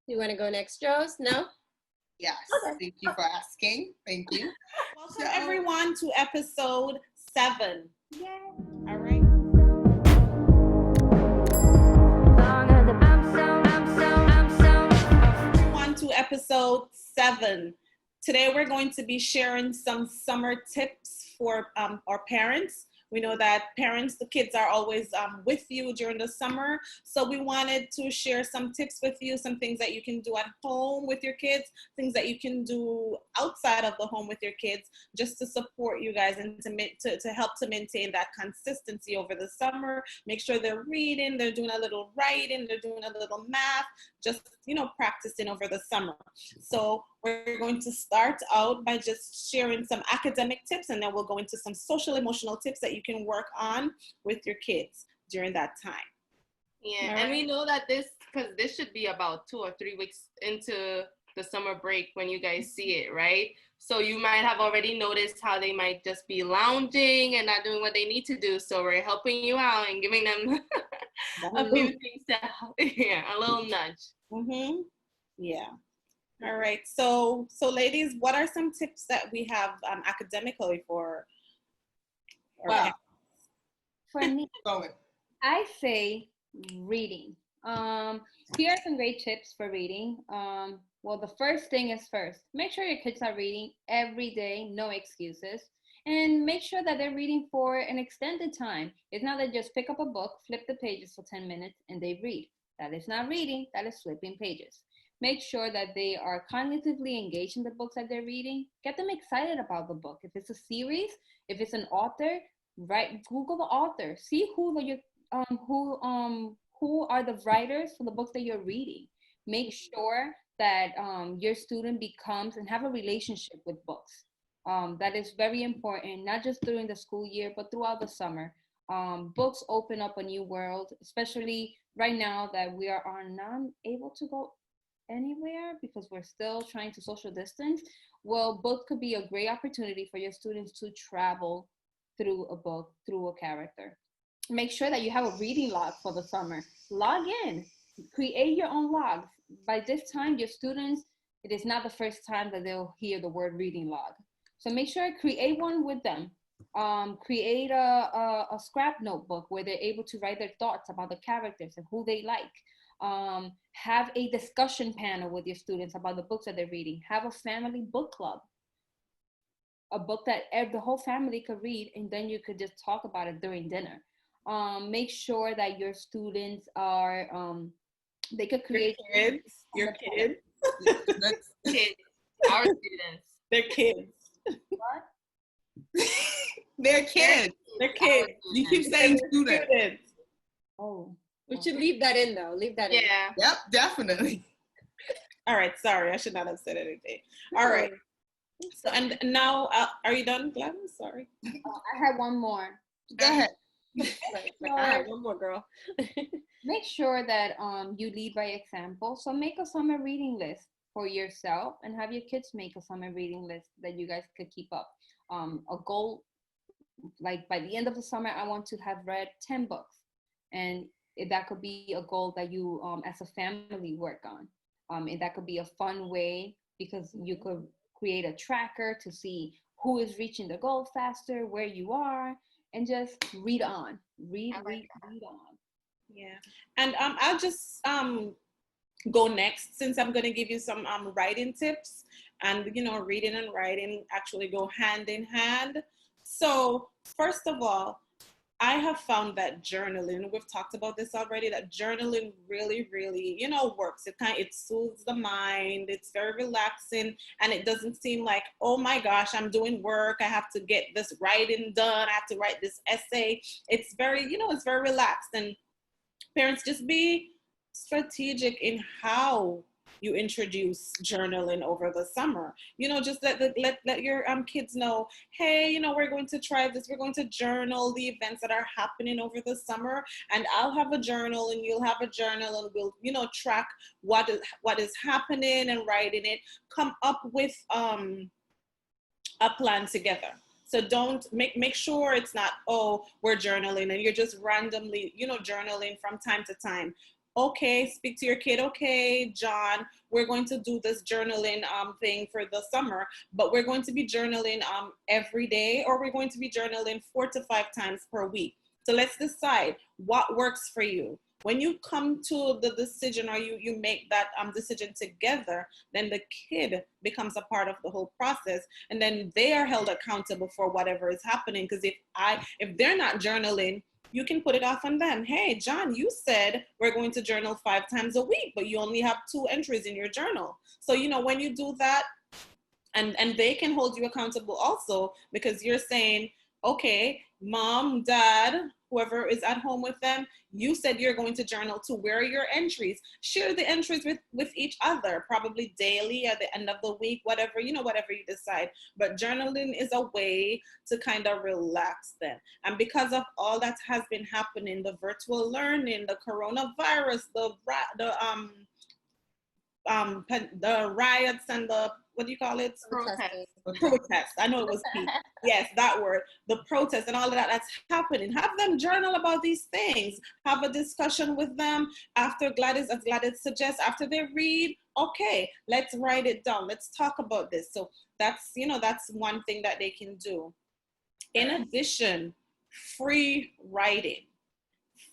You want to go next, Joes? No? Yes. Okay. Thank you for asking. Thank you. Welcome everyone to episode 7. Yay. All right. Everyone to episode 7. Today we're going to be sharing some summer tips for our parents. We know that parents, the kids are always with you during the summer. So we wanted to share some tips with you, some things that you can do at home with your kids, things that you can do outside of the home with your kids, just to support you guys and to help to maintain that consistency over the summer. Make sure they're reading, they're doing a little writing, they're doing a little math, just, practicing over the summer. So we're going to start out by just sharing some academic tips, and then we'll go into some social emotional tips that you can work on with your kids during that time. Yeah, All and we right. know that because this should be about 2 or 3 weeks into the summer break when you guys see it, right? So you might have already noticed how they might just be lounging and not doing what they need to do. So we're helping you out and giving them a few things a little nudge. Mm-hmm. Yeah. All right. So ladies, what are some tips that we have academically for? Well, For me, Going. I say reading. Here are some great tips for reading. Well, the first thing is first, make sure your kids are reading every day, no excuses, and make sure that they're reading for an extended time. It's not that just pick up a book, flip the pages for 10 minutes, and they read. That is not reading, that is flipping pages. Make sure that they are cognitively engaged in the books that they're reading. Get them excited about the book. If it's a series, if it's an author, Google the author. See who are the writers for the books that you're reading. Make sure that your student becomes and have a relationship with books. That is very important, not just during the school year, but throughout the summer. Books open up a new world, especially right now that we are not able to go anywhere because we're still trying to social distance. Well, books could be a great opportunity for your students to travel through a book, through a character. Make sure that you have a reading log for the summer. Log in, create your own logs. By this time, your students, it is not the first time that they'll hear the word reading log. So make sure to create one with them. Create a scrap notebook where they're able to write their thoughts about the characters and who they like. Have a discussion panel with your students about the books that they're reading. Have a family book club, a book that the whole family could read, and then you could just talk about it during dinner. Make sure that your students are, they could create Your kids. That's Kids, our students. They're kids. what? They're kids. They're kids. You keep saying students. Students. Oh. we should leave that in, though. Leave that in. Yeah. Yep, definitely. All right. Sorry, I should not have said anything. All right. So and now, are you done, Glenn? Sorry. I have one more. Go ahead. Right. Like, I have one more, girl. Make sure that you lead by example. So make a summer reading list for yourself and have your kids make a summer reading list that you guys could keep up. A goal, like by the end of the summer, I want to have read 10 books. And that could be a goal that you as a family work on. And that could be a fun way because you could create a tracker to see who is reaching the goal faster, where you are, and just read on. Read on. Yeah. And I'll just go next since I'm going to give you some writing tips. And reading and writing actually go hand in hand. So first of all, I have found that journaling, we've talked about this already, that journaling really, really, works. It soothes the mind. It's very relaxing. And it doesn't seem like, oh my gosh, I'm doing work. I have to get this writing done. I have to write this essay. It's very, it's very relaxed. And parents, just be strategic in how you introduce journaling over the summer. Just let your kids know, hey, we're going to try this. We're going to journal the events that are happening over the summer, and I'll have a journal and you'll have a journal, and we'll track what is happening and writing it. Come up with a plan together. So don't make sure it's not, oh, we're journaling and you're just randomly, journaling from time to time. okay, speak to your kid, okay, John, we're going to do this journaling thing for the summer, but we're going to be journaling every day, or we're going to be journaling 4 to 5 times per week. So let's decide what works for you. When you come to the decision, or you make that decision together, then the kid becomes a part of the whole process, and then they are held accountable for whatever is happening. Because if they're not journaling, you can put it off on them. Hey, John, you said we're going to journal 5 times a week, but you only have 2 entries in your journal. So, when you do that, and they can hold you accountable also, because you're saying, okay, mom, dad, whoever is at home with them, you said you're going to journal to where are your entries. Share the entries with each other, probably daily at the end of the week, whatever, whatever you decide. But journaling is a way to kind of relax them. And because of all that has been happening, the virtual learning, the coronavirus, the riots, and the, what do you call it? Protest. I know it was P. Yes, that word. The protest and all of that that's happening. Have them journal about these things. Have a discussion with them after Gladys, as Gladys suggests, after they read, okay, let's write it down. Let's talk about this. So that's one thing that they can do. In addition, free writing.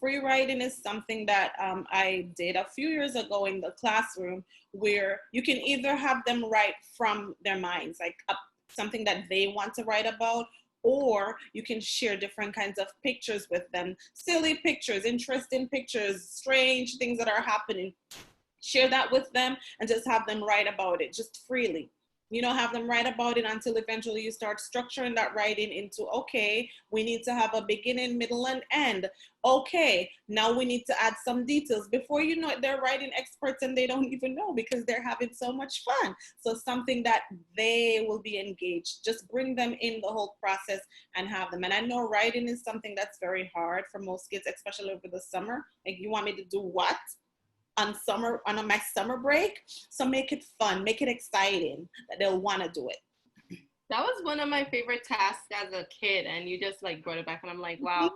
Free writing is something that I did a few years ago in the classroom, where you can either have them write from their minds, like something that they want to write about, or you can share different kinds of pictures with them, silly pictures, interesting pictures, strange things that are happening. Share that with them and just have them write about it, just freely. Have them write about it until eventually you start structuring that writing into, okay, we need to have a beginning, middle, and end. Okay, now we need to add some details. Before you know it, they're writing experts and they don't even know, because they're having so much fun. So something that they will be engaged. Just bring them in the whole process and have them. And I know writing is something that's very hard for most kids, especially over the summer. Like, you want me to do what? On my summer break? So make it fun, make it exciting, that they'll want to do it. That was one of my favorite tasks as a kid, and you just like brought it back, and I'm like, wow.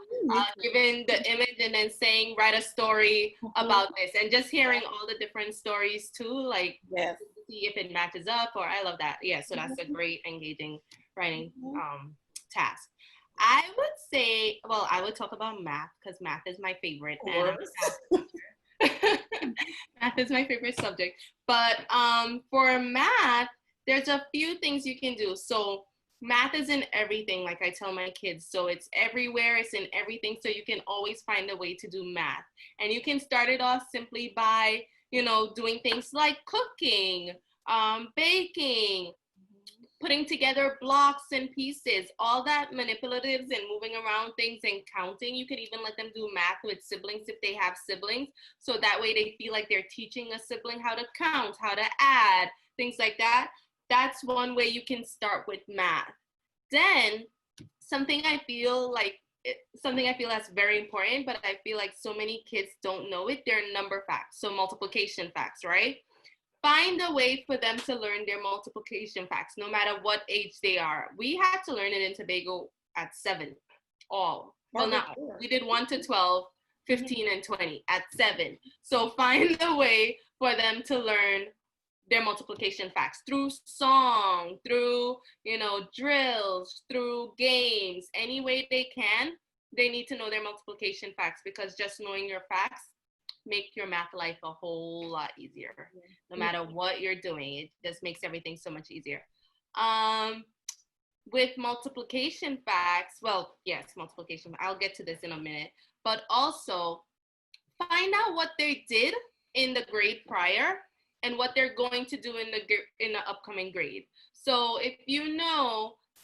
Given the image and then saying, write a story about this, and just hearing all the different stories too, like, yes, see if it matches up, or I love that. Yeah, so that's a great engaging writing task. I would say, well, I would talk about math, because math is my favorite. Math is my favorite subject. But for math, there's a few things you can do. So math is in everything, like I tell my kids. So it's everywhere, it's in everything. So you can always find a way to do math. And you can start it off simply by, doing things like cooking, baking, putting together blocks and pieces, all that manipulatives and moving around things and counting. You could even let them do math with siblings if they have siblings. So that way they feel like they're teaching a sibling how to count, how to add, things like that. That's one way you can start with math. Then something I feel that's very important, but I feel like so many kids don't know it, they're number facts. So multiplication facts, right? Find a way for them to learn their multiplication facts, no matter what age they are. We had to learn it in Tobago at 7, all. Well, not all. We did 1 to 12, 15, and 20 at 7. So find a way for them to learn their multiplication facts through song, through, drills, through games, any way they can. They need to know their multiplication facts, because just knowing your facts make your math life a whole lot easier. No matter what you're doing, it just makes everything so much easier. With multiplication facts, well, yes, multiplication, I'll get to this in a minute, but also find out what they did in the grade prior and what they're going to do in the upcoming grade. So if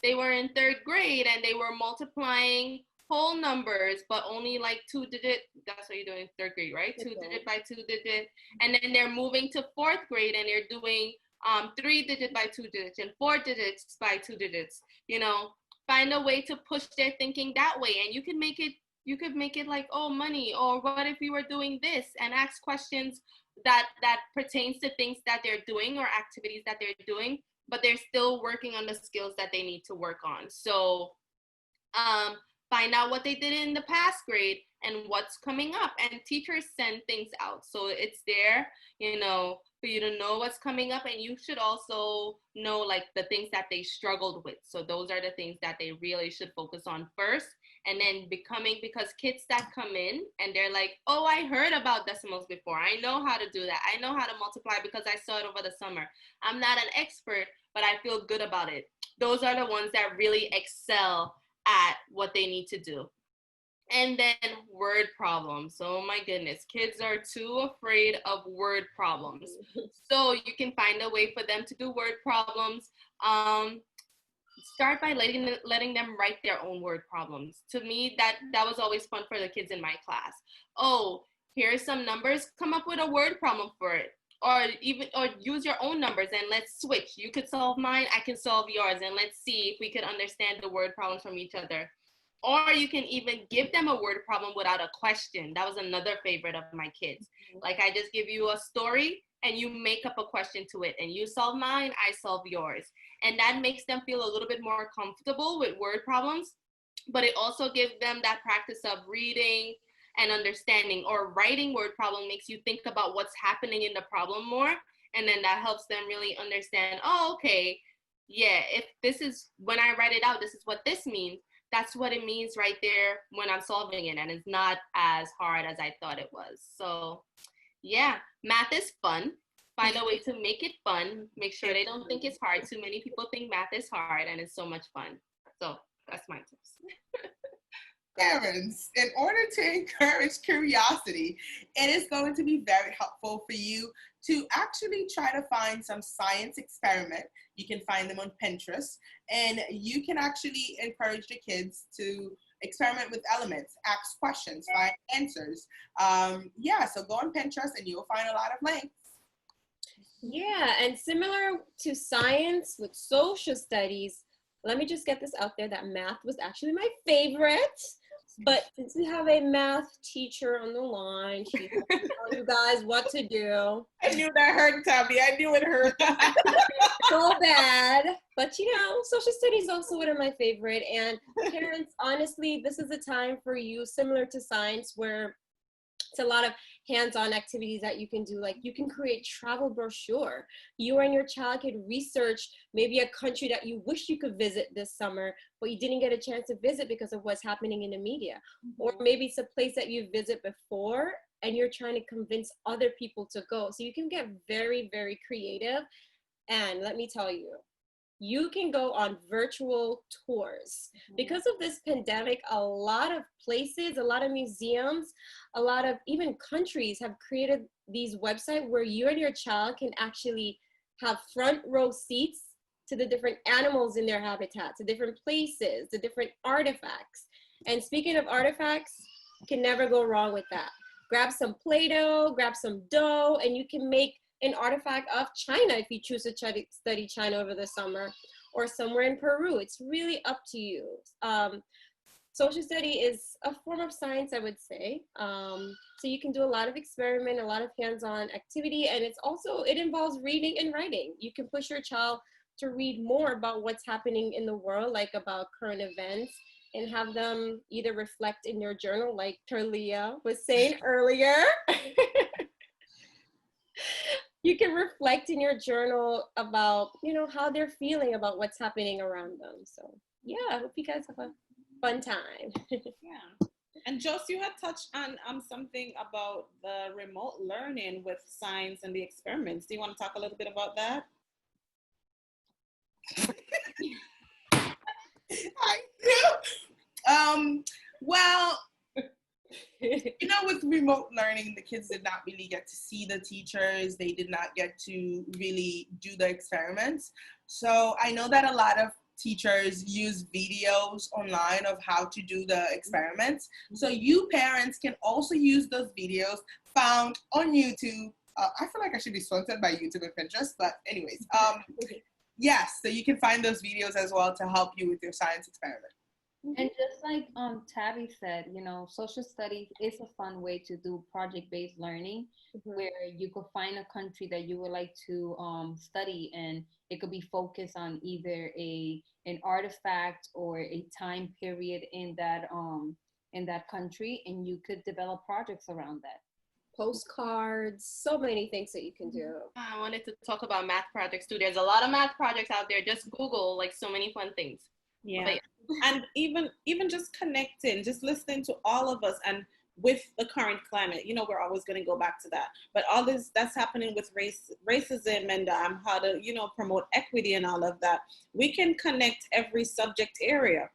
they were in 3rd grade and they were multiplying whole numbers, but only like 2-digit, that's what you're doing in 3rd grade, right? 2-digit by 2-digit. And then they're moving to 4th grade and they're doing 3-digit by 2 digits and 4 digits by 2 digits. Find a way to push their thinking that way. And you could make it like, oh, money, or what if you were doing this, and ask questions that pertains to things that they're doing or activities that they're doing, but they're still working on the skills that they need to work on. So find out what they did in the past grade and what's coming up. And teachers send things out, so it's there, for you to know what's coming up. And you should also know like the things that they struggled with. So those are the things that they really should focus on first. And then because kids that come in and they're like, oh, I heard about decimals before. I know how to do that. I know how to multiply because I saw it over the summer. I'm not an expert, but I feel good about it. Those are the ones that really excel at what they need to do. And then word problems. Oh my goodness, kids are too afraid of word problems. So you can find a way for them to do word problems. Start by letting them write their own word problems. To me, that was always fun for the kids in my class. Oh, here's some numbers, come up with a word problem for it. Or use your own numbers and let's switch. You could solve mine, I can solve yours, and let's see if we could understand the word problems from each other. Or you can even give them a word problem without a question. That was another favorite of my kids. Like, I just give you a story and you make up a question to it, and you solve mine, I solve yours. And that makes them feel a little bit more comfortable with word problems, but it also gives them that practice of reading and understanding. Or writing word problem makes you think about what's happening in the problem more, and then that helps them really understand, oh, okay, yeah, if this is, when I write it out, this is what this means. That's what it means right there when I'm solving it, and it's not as hard as I thought it was. So yeah, math is fun. Find a way to make it fun. Make sure they don't think it's hard. Too many people think math is hard, and it's so much fun. So that's my tips. Parents, in order to encourage curiosity, it is going to be very helpful for you to actually try to find some science experiment. You can find them on Pinterest, and you can actually encourage the kids to experiment with elements, ask questions, find answers. So go on Pinterest and you'll find a lot of links. Yeah, and similar to science with social studies, let me just get this out there that math was actually my favorite. But since we have a math teacher on the line, she has to tell you guys what to do. I knew that hurt, Tabby. I knew it hurt. So bad. But social studies is also one of my favorite. And parents, honestly, this is a time for you, similar to science, where it's a lot of hands-on activities that you can do. Like, you can create travel brochure. You and your child could research maybe a country that you wish you could visit this summer, but you didn't get a chance to visit because of what's happening in the media. Or maybe it's a place that you visit before and you're trying to convince other people to go. So you can get very, very creative. And let me tell you, you can go on virtual tours. Because of this pandemic, a lot of places, a lot of museums, a lot of even countries have created these websites where you and your child can actually have front row seats to the different animals in their habitat, to different places, to different artifacts. And speaking of artifacts, you can never go wrong with that. Grab some Play-Doh, grab some dough, and you can make an artifact of China if you choose to study China over the summer, or somewhere in Peru. It's really up to you. Social study is a form of science, I would say. So you can do a lot of experiment, a lot of hands-on activity, and it involves reading and writing. You can push your child to read more about what's happening in the world, like about current events, and have them either reflect in your journal, like Terlia was saying earlier. You can reflect in your journal about, how they're feeling about what's happening around them. So yeah, I hope you guys have a fun time. Yeah. And Joss, you had touched on something about the remote learning with science and the experiments. Do you want to talk a little bit about that? I do. Well, with remote learning, the kids did not really get to see the teachers. They did not get to really do the experiments. So I know that a lot of teachers use videos online of how to do the experiments. So you parents can also use those videos found on YouTube. I feel like I should be sponsored by YouTube and Pinterest, but anyways, yes, so you can find those videos as well to help you with your science experiment. And just like Tabby said, social studies is a fun way to do project-based learning, where you could find a country that you would like to study, and it could be focused on either an artifact or a time period in in that country, and you could develop projects around that. Postcards, so many things that you can do. I wanted to talk about math projects too. There's a lot of math projects out there. Just Google, like, so many fun things. Yeah. But And even just connecting, just listening to all of us, and with the current climate, we're always going to go back to that. But all this that's happening with racism, and how to promote equity and all of that, we can connect every subject area.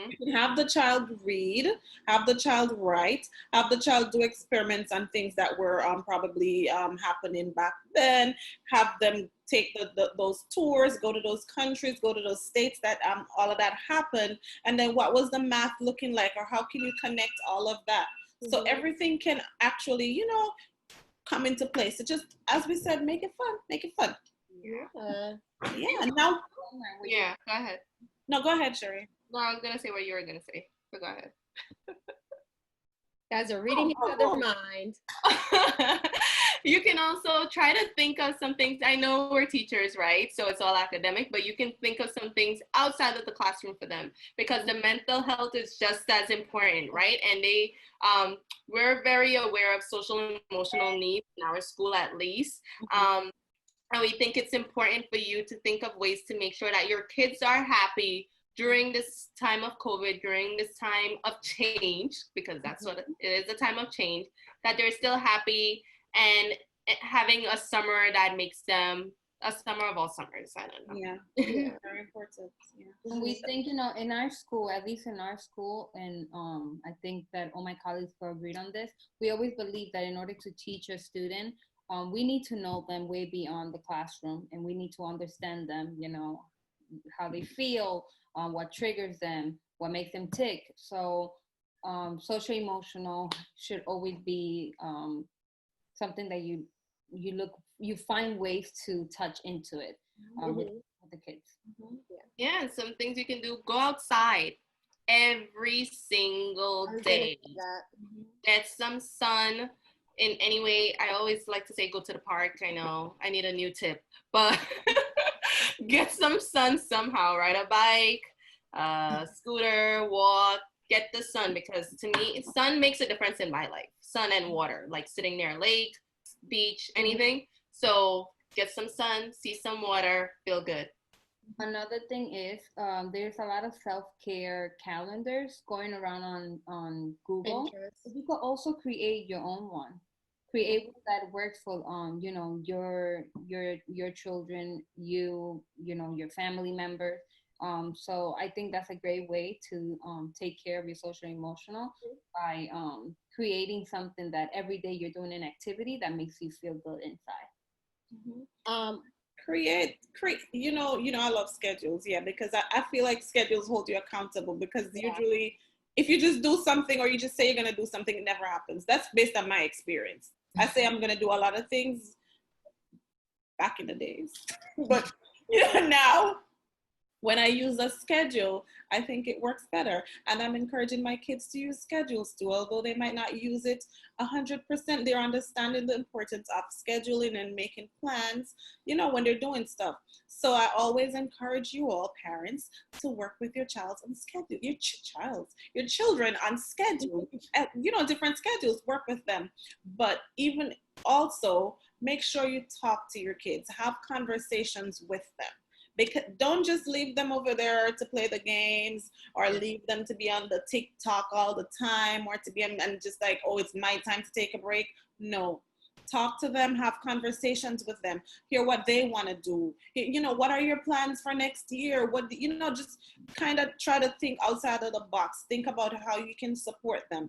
You can have the child read, have the child write, have the child do experiments on things that were probably happening back then, have them take those tours, go to those countries, go to those states that all of that happened, and then what was the math looking like, or how can you connect all of that? So everything can actually, come into place. So just, as we said, make it fun. Yeah. Now, yeah, go ahead. no, go ahead, Sherry. No, I was going to say what you were going to say. So go ahead. Guys are reading each other's mind. You can also try to think of some things. I know we're teachers, right? So it's all academic, but you can think of some things outside of the classroom for them, because the mental health is just as important, right? And we're very aware of social and emotional needs in our school, at least. And we think it's important for you to think of ways to make sure that your kids are happy during this time of COVID, during this time of change, because that's what it is, a time of change, that they're still happy and having a summer that makes them a summer of all summers. I don't know. Yeah, very important. Yeah. And we think, in our school, at least in our school, and I think that all my colleagues will agree on this, we always believe that in order to teach a student, we need to know them way beyond the classroom, and we need to understand them, how they feel, what triggers them, what makes them tick. So social emotional should always be something that you find ways to touch into it with the kids. Yeah, and some things you can do: go outside every single day, get some sun in any way. I always like to say go to the park. I know I need a new tip, but get some sun somehow. Ride a bike, scooter, walk, get the sun, because to me, sun makes a difference in my life. Sun and water, like sitting near a lake, beach, anything. So get some sun, see some water, feel good. Another thing is there's a lot of self-care calendars going around on Google. Pinterest. You could also create your own one. Create one that works for your children, your family members. So I think that's a great way to take care of your social and emotional by creating something that every day you're doing an activity that makes you feel good inside. Create I love schedules, because I feel like schedules hold you accountable, because usually if you just do something, or you just say you're going to do something, it never happens. That's based on my experience. I say I'm going to do a lot of things back in the days, but now when I use a schedule, I think it works better. And I'm encouraging my kids to use schedules too, although they might not use it 100%. They're understanding the importance of scheduling and making plans, when they're doing stuff. So I always encourage you all, parents, to work with your child on schedule, your children on schedule, different schedules, work with them. But even also make sure you talk to your kids, have conversations with them. Because don't just leave them over there to play the games, or leave them to be on the TikTok all the time, or to be and just like, oh, it's my time to take a break. No, talk to them, have conversations with them, hear what they want to do. What are your plans for next year? Just kind of try to think outside of the box. Think about how you can support them.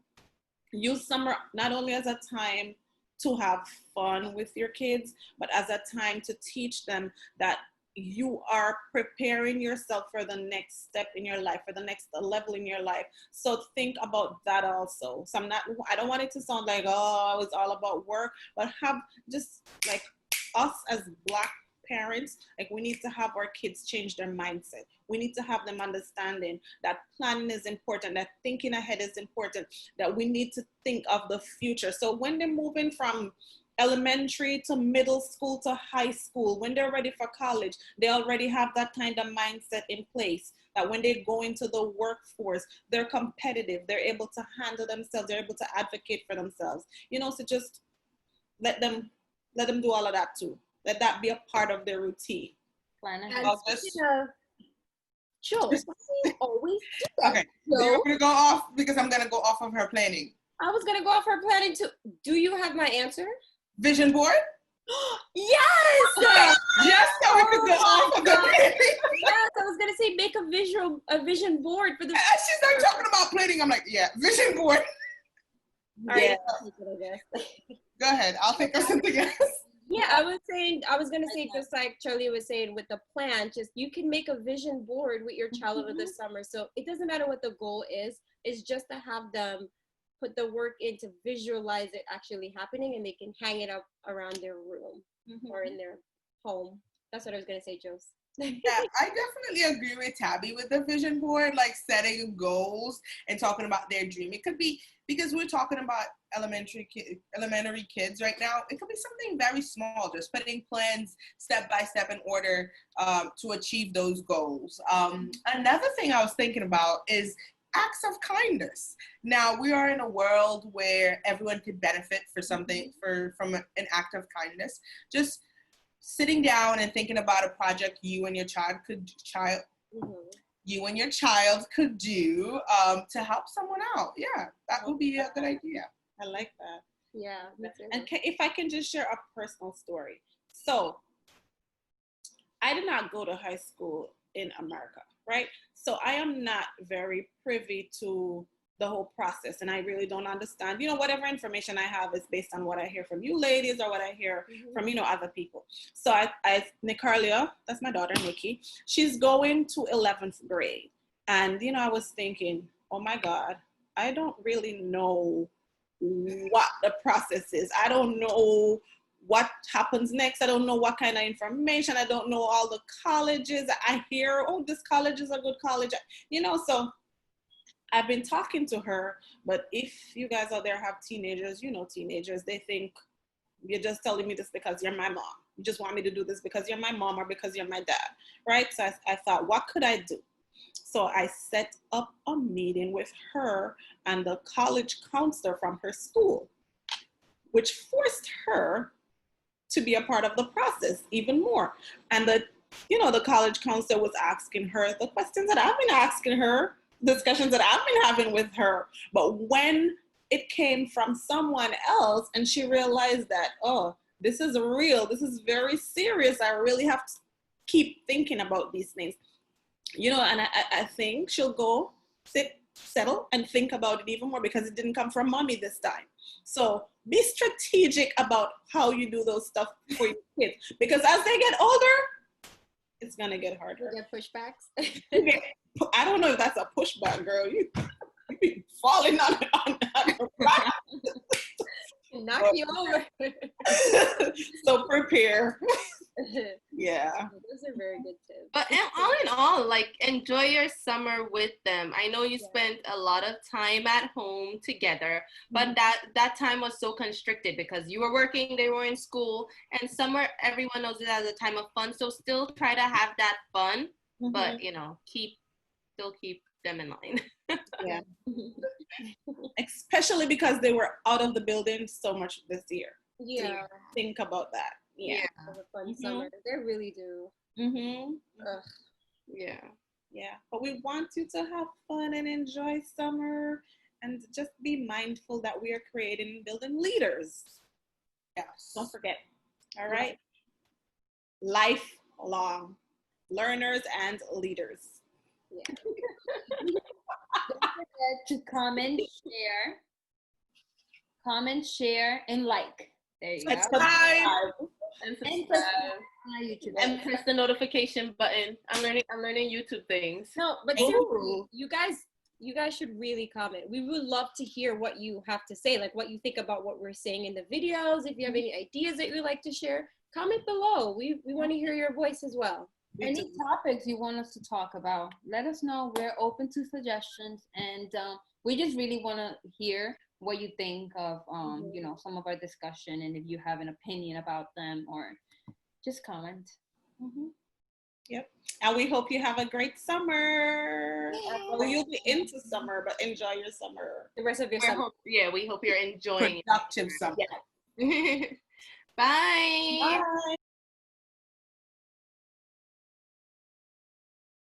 Use summer not only as a time to have fun with your kids, but as a time to teach them that you are preparing yourself for the next step in your life, for the next level in your life. So think about that also. So I don't want it to sound like, oh, it's all about work, but have just like us as Black parents, like we need to have our kids change their mindset. We need to have them understanding that planning is important, that thinking ahead is important, that we need to think of the future. So when they're moving from elementary to middle school to high school, when they're ready for college, they already have that kind of mindset in place that when they go into the workforce, they're competitive, they're able to handle themselves, they're able to advocate for themselves. So just let them do all of that too. Let that be a part of their routine. Plan ahead. And I'll just- speaking of Jules, you always do that. Okay, So, you're gonna go off because I'm gonna go off of her planning. I was gonna go off her planning too. Do you have my answer? Vision board? Yes! Just so we could go off of the planning. Yes, I was gonna say make a vision board for the. As she started talking about planning, I'm like, yeah, vision board. All right, Yeah. I'll take it, I guess. Go ahead. I'll think of something else. Yeah, I was gonna say, just like Charlie was saying with the plan, just you can make a vision board with your child over the summer. So it doesn't matter what the goal is, it's just to have them put the work in to visualize it actually happening, and they can hang it up around their room or in their home. That's what I was gonna say, Jose. Yeah, I definitely agree with Tabby with the vision board, like setting goals and talking about their dream. It could be, because we're talking about elementary kids right now, it could be something very small, just putting plans step by step in order to achieve those goals. Another thing I was thinking about is acts of kindness. Now, we are in a world where everyone could benefit from an act of kindness. Just sitting down and thinking about a project you and your child could do to help someone out. Yeah, that would be a good idea. I like that. Yeah, me too. And if I can just share a personal story. So I did not go to high school in America, right? So I am not very privy to the whole process, and I really don't understand. Whatever information I have is based on what I hear from you ladies or what I hear from other people. So I Nicarlia, that's my daughter Nikki, she's going to 11th grade, and I was thinking, oh my God, I don't really know what the process is. I don't know what happens next. I don't know what kind of information. I don't know all the colleges. I hear, oh, this college is a good college. So I've been talking to her, but if you guys out there have teenagers, teenagers, they think you're just telling me this because you're my mom. You just want me to do this because you're my mom or because you're my dad, right? So I thought, what could I do? So I set up a meeting with her and the college counselor from her school, which forced her to be a part of the process even more. And the college counselor was asking her the questions that I've been asking her, discussions that I've been having with her. But when it came from someone else and she realized that, oh, this is real, this is very serious, I really have to keep thinking about these things. And I think she'll go sit, settle, and think about it even more because it didn't come from mommy this time. So be strategic about how you do those stuff for your kids, because as they get older, it's gonna get harder. You get pushbacks. I don't know if that's a pushback, girl. You be falling on the ground. Knock you over. So prepare. Yeah. Those are very good tips. But all in all, like, enjoy your summer with them. I know you spent a lot of time at home together, but that time was so constricted because you were working, they were in school, and summer, everyone knows it as a time of fun. So still try to have that fun, but still keep them in line. Yeah. Especially because they were out of the building so much this year. Yeah. So think about that. Yeah. Have a fun summer. They really do. Yeah. Yeah. But we want you to have fun and enjoy summer and just be mindful that we are creating and building leaders. Yes. Don't forget. All right. Lifelong learners and leaders. Yeah. Don't forget to comment, share, and like. There you go. And And subscribe. my YouTube. And press the notification button. I'm learning YouTube things. No, but seriously, you guys should really comment. We would love to hear what you have to say, like what you think about what we're saying in the videos. If you have any ideas that you'd like to share, comment below. We want to hear your voice as well. Any topics you want us to talk about, let us know. We're open to suggestions, and we just really want to hear what you think of you know, some of our discussion, and if you have an opinion about them, or just comment. Yep. And we hope you have a great summer. Well, you'll be into summer, but enjoy your summer. The rest of your summer. We hope you're enjoying Productive summer. it. Bye. Bye.